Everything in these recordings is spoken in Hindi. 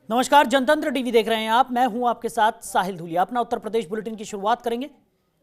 नमस्कार, जनतंत्र टीवी देख रहे हैं आप। मैं हूं आपके साथ साहिल धूलिया। अपना उत्तर प्रदेश बुलेटिन की शुरुआत करेंगे।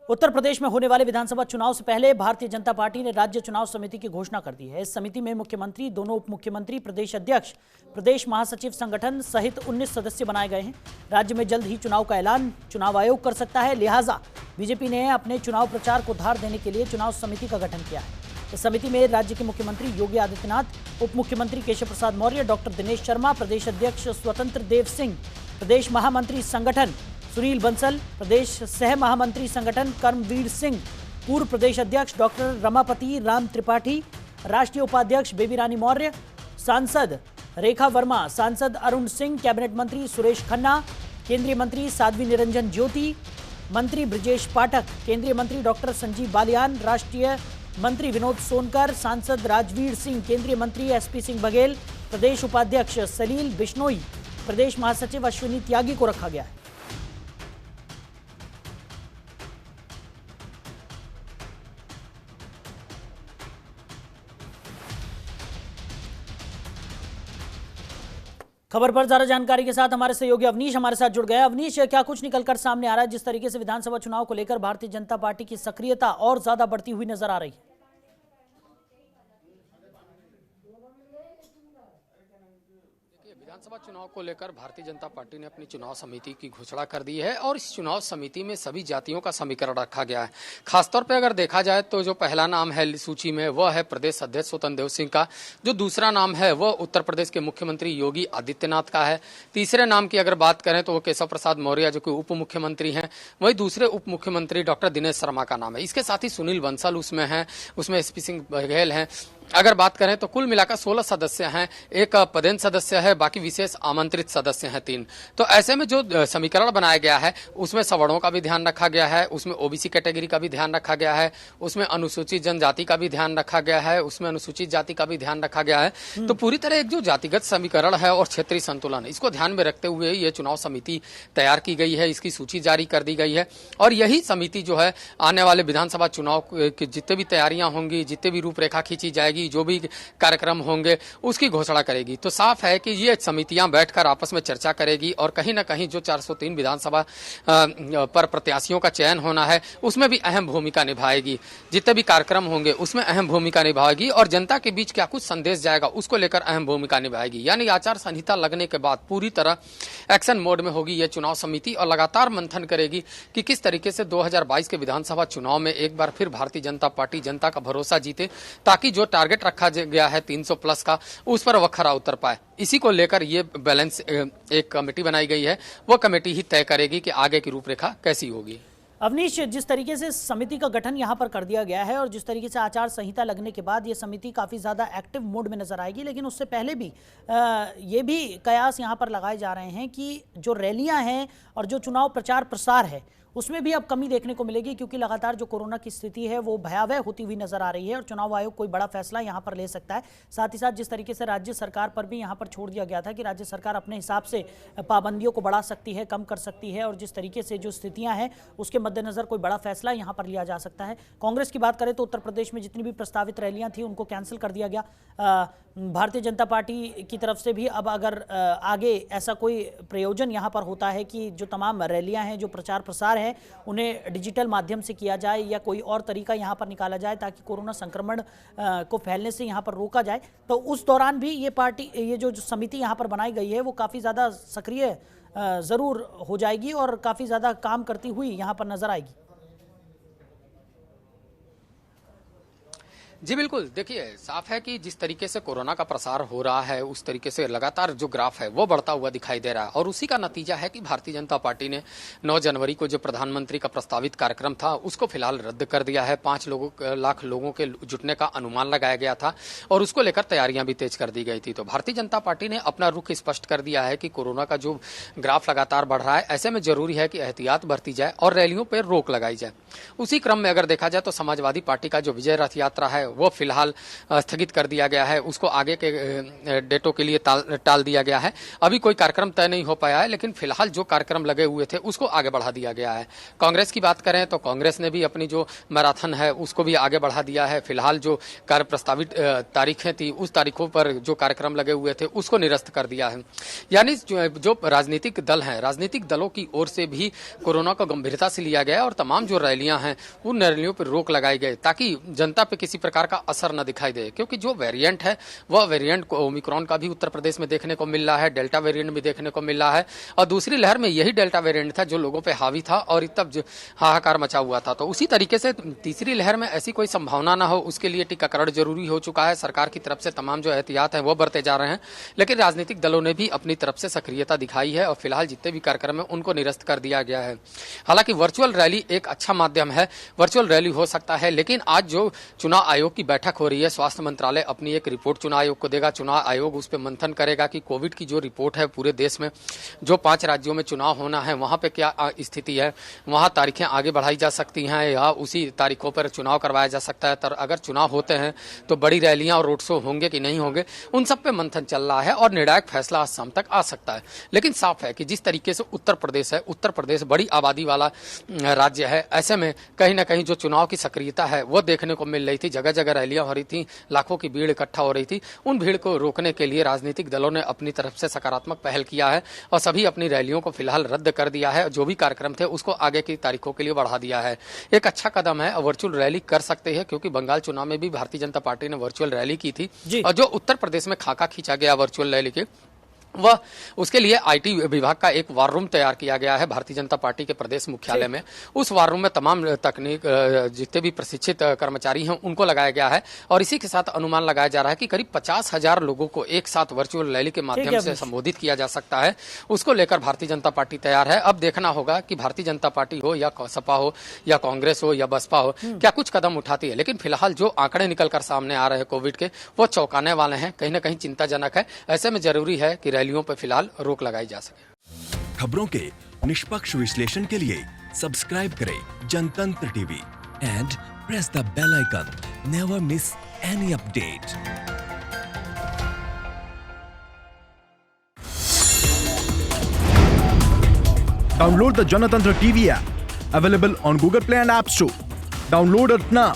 उत्तर प्रदेश में होने वाले विधानसभा चुनाव से पहले भारतीय जनता पार्टी ने राज्य चुनाव समिति की घोषणा कर दी है। इस समिति में मुख्यमंत्री, दोनों उप मुख्यमंत्री, प्रदेश अध्यक्ष, प्रदेश महासचिव संगठन सहित 19 सदस्य बनाए गए हैं। राज्य में जल्द ही चुनाव का ऐलान चुनाव आयोग कर सकता है, लिहाजा बीजेपी ने अपने चुनाव प्रचार को धार देने के लिए चुनाव समिति का गठन किया है। इस समिति में राज्य के मुख्यमंत्री योगी आदित्यनाथ, उप मुख्यमंत्री केशव प्रसाद मौर्य, डॉक्टर दिनेश शर्मा, प्रदेश अध्यक्ष स्वतंत्र देव सिंह, प्रदेश महामंत्री संगठन सुनील बंसल, प्रदेश सह महामंत्री संगठन कर्मवीर सिंह, पूर्व प्रदेश अध्यक्ष डॉक्टर रमापति राम त्रिपाठी, राष्ट्रीय उपाध्यक्ष बेबी रानी मौर्य, सांसद रेखा वर्मा, सांसद अरुण सिंह, कैबिनेट मंत्री सुरेश खन्ना, केंद्रीय मंत्री साध्वी निरंजन ज्योति, मंत्री ब्रजेश पाठक, केंद्रीय मंत्री डॉक्टर संजीव बालियान, राष्ट्रीय मंत्री विनोद सोनकर, सांसद राजवीर सिंह, केंद्रीय मंत्री एसपी सिंह बघेल, प्रदेश उपाध्यक्ष सलील बिश्नोई, प्रदेश महासचिव अश्विनी त्यागी को रखा गया है। खबर पर ज्यादा जानकारी के साथ हमारे सहयोगी अवनीश हमारे साथ जुड़ गया। अवनीश, क्या कुछ निकलकर सामने आ रहा है? जिस तरीके से विधानसभा चुनाव को लेकर भारतीय जनता पार्टी की सक्रियता और ज्यादा बढ़ती हुई नजर आ रही है। विधानसभा चुनाव को लेकर भारतीय जनता पार्टी ने अपनी चुनाव समिति की घोषणा कर दी है और इस चुनाव समिति में सभी जातियों का समीकरण रखा गया है। खासतौर पर अगर देखा जाए तो जो पहला नाम है सूची में वह है प्रदेश अध्यक्ष स्वतंत्र देव सिंह का। जो दूसरा नाम है वह उत्तर प्रदेश के मुख्यमंत्री योगी आदित्यनाथ का है। तीसरे नाम की अगर बात करें तो वो केशव प्रसाद मौर्य जो कि उप मुख्यमंत्री हैं। वही दूसरे उप मुख्यमंत्री डॉक्टर दिनेश शर्मा का नाम है। इसके साथ ही सुनील बंसल उसमें है, उसमें एसपी सिंह बघेल हैं। अगर बात करें तो कुल मिलाकर 16 सदस्य हैं, एक पदेन सदस्य है, बाकी विशेष आमंत्रित सदस्य हैं 3। तो ऐसे में जो समीकरण बनाया गया है उसमें सवर्णों का भी ध्यान रखा गया है, उसमें ओबीसी कैटेगरी का भी ध्यान रखा गया है, उसमें अनुसूचित जनजाति का भी ध्यान रखा गया है, उसमें अनुसूचित जाति का भी ध्यान रखा गया है। तो पूरी तरह एक जो जातिगत समीकरण है और क्षेत्रीय संतुलन इसको ध्यान में रखते हुए ये चुनाव समिति तैयार की गई है, इसकी सूची जारी कर दी गई है। और यही समिति जो है आने वाले विधानसभा चुनाव की जितने भी तैयारियां होंगी, जितने भी रूपरेखा खींची जाएगी, जो भी कार्यक्रम होंगे उसकी घोषणा करेगी। तो साफ है कि ये समितियां बैठकर आपस में चर्चा करेगी और कहीं ना कहीं जो 403 विधानसभा पर प्रत्याशियों का चयन होना है उसमें भी अहम भूमिका निभाएगी। जितने भी कार्यक्रम होंगे उसमें अहम भूमिका निभाएगी और जनता के बीच क्या कुछ संदेश जाएगा उसको लेकर अहम भूमिका निभाएगी। यानी आचार संहिता लगने के बाद पूरी तरह एक्शन मोड में होगी ये चुनाव समिति और लगातार मंथन करेगी कि किस तरीके से 2022 के विधानसभा चुनाव में एक बार फिर भारतीय जनता पार्टी जनता का भरोसा जीते, ताकि जो टारगेट रखा गया है 300 प्लस का उस पर वह खरा उतर पाए। इसी को लेकर ये बैलेंस एक कमेटी बनाई गई है, वो कमेटी ही तय करेगी कि आगे की रूपरेखा कैसी होगी। अवनीश, जिस तरीके से समिति का गठन यहां पर कर दिया गया है और जिस तरीके से आचार संहिता लगने के बाद ये समिति काफ़ी ज़्यादा एक्टिव मोड में नजर आएगी, लेकिन उससे पहले भी ये भी कयास यहां पर लगाए जा रहे हैं कि जो रैलियां हैं और जो चुनाव प्रचार प्रसार है उसमें भी अब कमी देखने को मिलेगी, क्योंकि लगातार जो कोरोना की स्थिति है वो भयावह होती हुई नजर आ रही है और चुनाव आयोग कोई बड़ा फैसला यहां पर ले सकता है। साथ ही साथ जिस तरीके से राज्य सरकार पर भी यहां पर छोड़ दिया गया था कि राज्य सरकार अपने हिसाब से पाबंदियों को बढ़ा सकती है, कम कर सकती है, और जिस तरीके से जो स्थितियां हैं उसके मद्देनजर कोई बड़ा फैसला यहां पर लिया जा सकता है। कांग्रेस की बात करें तो उत्तर प्रदेश में जितनी भी प्रस्तावित रैलियां थी उनको कैंसिल कर दिया गया। भारतीय जनता पार्टी की तरफ से भी अब अगर आगे ऐसा कोई प्रयोजन यहाँ पर होता है कि जो तमाम रैलियाँ हैं, जो प्रचार प्रसार है, उन्हें डिजिटल माध्यम से किया जाए या कोई और तरीका यहाँ पर निकाला जाए ताकि कोरोना संक्रमण को फैलने से यहाँ पर रोका जाए, तो उस दौरान भी ये जो समिति यहाँ पर बनाई गई है वो काफ़ी ज़्यादा सक्रिय ज़रूर हो जाएगी और काफ़ी ज़्यादा काम करती हुई यहाँ पर नजर आएगी। जी बिल्कुल, देखिए साफ है कि जिस तरीके से कोरोना का प्रसार हो रहा है उस तरीके से लगातार जो ग्राफ है वो बढ़ता हुआ दिखाई दे रहा है और उसी का नतीजा है कि भारतीय जनता पार्टी ने 9 जनवरी को जो प्रधानमंत्री का प्रस्तावित कार्यक्रम था उसको फिलहाल रद्द कर दिया है। 5 लाख लोगों के जुटने का अनुमान लगाया गया था और उसको लेकर तैयारियां भी तेज कर दी गई थी। तो भारतीय जनता पार्टी ने अपना रुख स्पष्ट कर दिया है कि कोरोना का जो ग्राफ लगातार बढ़ रहा है, ऐसे में जरूरी है कि एहतियात बरती जाए और रैलियों पर रोक लगाई जाए। उसी क्रम में अगर देखा जाए तो समाजवादी पार्टी का जो विजय रथ यात्रा है वो फिलहाल स्थगित कर दिया गया है, उसको आगे के डेटों के लिए टाल दिया गया है। अभी कोई कार्यक्रम तय नहीं हो पाया है, लेकिन फिलहाल जो कार्यक्रम लगे हुए थे उसको आगे बढ़ा दिया गया है। कांग्रेस की बात करें तो कांग्रेस ने भी अपनी जो मैराथन है उसको भी आगे बढ़ा दिया है। फिलहाल जो कार्य प्रस्तावित तारीखें थी उस तारीखों पर जो कार्यक्रम लगे हुए थे उसको निरस्त कर दिया है। यानी जो राजनीतिक दल हैं, राजनीतिक दलों की ओर से भी कोरोना को गंभीरता से लिया गया और तमाम जो रैलियां हैं उन रैलियों पर रोक लगाई गई ताकि जनता पे किसी प्रकार का असर न दिखाई दे, क्योंकि जो वेरिएंट है वह वेरिएंट को ओमिक्रॉन का भी उत्तर प्रदेश में देखने को मिल रहा है, डेल्टा वेरिएंट भी देखने को मिल रहा है और दूसरी लहर में यही डेल्टा वेरिएंट था जो लोगों पे हावी था और तब हाहाकार मचा हुआ था। तो उसी तरीके से तीसरी लहर में ऐसी कोई संभावना ना हो उसके लिए टीकाकरण जरूरी हो चुका है। सरकार की तरफ से तमाम जो एहतियात है वो बरते जा रहे हैं, लेकिन राजनीतिक दलों ने भी अपनी तरफ से सक्रियता दिखाई है और फिलहाल जितने भी कार्यक्रम है उनको निरस्त कर दिया गया है। हालांकि वर्चुअल रैली एक अच्छा माध्यम है, वर्चुअल रैली हो सकता है, लेकिन आज जो चुनाव आयोग की बैठक हो रही है, स्वास्थ्य मंत्रालय अपनी एक रिपोर्ट चुनाव आयोग को देगा, चुनाव आयोग उस पर मंथन करेगा कि कोविड की जो रिपोर्ट है पूरे देश में जो 5 राज्यों में चुनाव होना है वहां पे क्या स्थिति है, वहां तारीखें आगे बढ़ाई जा सकती हैं या उसी तारीखों पर चुनाव करवाया जा सकता है। तर अगर चुनाव होते हैं तो बड़ी रैलियां और रोड शो होंगे कि नहीं होंगे, उन सब पे मंथन चल रहा है और निर्णायक फैसला आज शाम तक आ सकता है। लेकिन साफ है कि जिस तरीके से उत्तर प्रदेश है, उत्तर प्रदेश बड़ी आबादी वाला राज्य है, ऐसे में कहीं ना कहीं जो चुनाव की सक्रियता है वो देखने को मिल रही थी। जगह जगह रैलियां हो रही थी, लाखों की भीड़ इकट्ठा हो रही थी। उन भीड़ को रोकने के लिए राजनीतिक दलों ने अपनी तरफ से सकारात्मक पहल किया है और सभी अपनी रैलियों को फिलहाल रद्द कर दिया है। जो भी कार्यक्रम थे उसको आगे की तारीखों के लिए बढ़ा दिया है। एक अच्छा कदम है, वर्चुअल रैली कर सकते हैं क्योंकि बंगाल चुनाव में भी भारतीय जनता पार्टी ने वर्चुअल रैली की थी और जो उत्तर प्रदेश में खाका खींचा गया वर्चुअल रैली के वह उसके लिए आईटी विभाग का एक वार रूम तैयार किया गया है भारतीय जनता पार्टी के प्रदेश मुख्यालय में। उस वार रूम में तमाम तकनीक जितने भी प्रशिक्षित कर्मचारी हैं उनको लगाया गया है और इसी के साथ अनुमान लगाया जा रहा है कि करीब 50,000 लोगों को एक साथ वर्चुअल रैली के माध्यम से संबोधित किया जा सकता है। उसको लेकर भारतीय जनता पार्टी तैयार है। अब देखना होगा कि भारतीय जनता पार्टी हो या सपा हो या कांग्रेस हो या बसपा हो क्या कुछ कदम उठाती है। लेकिन फिलहाल जो आंकड़े निकलकर सामने आ रहे हैं कोविड के वो चौंकाने वाले हैं, कहीं ना कहीं चिंताजनक है। ऐसे में जरूरी है कि रैलियों पर फिलहाल रोक लगाई जा सके। खबरों के निष्पक्ष विश्लेषण के लिए सब्सक्राइब करें Janatantra TV and press the bell icon. Never miss any update. Download the Janatantra TV app, available on Google Play and App Store. Download it now.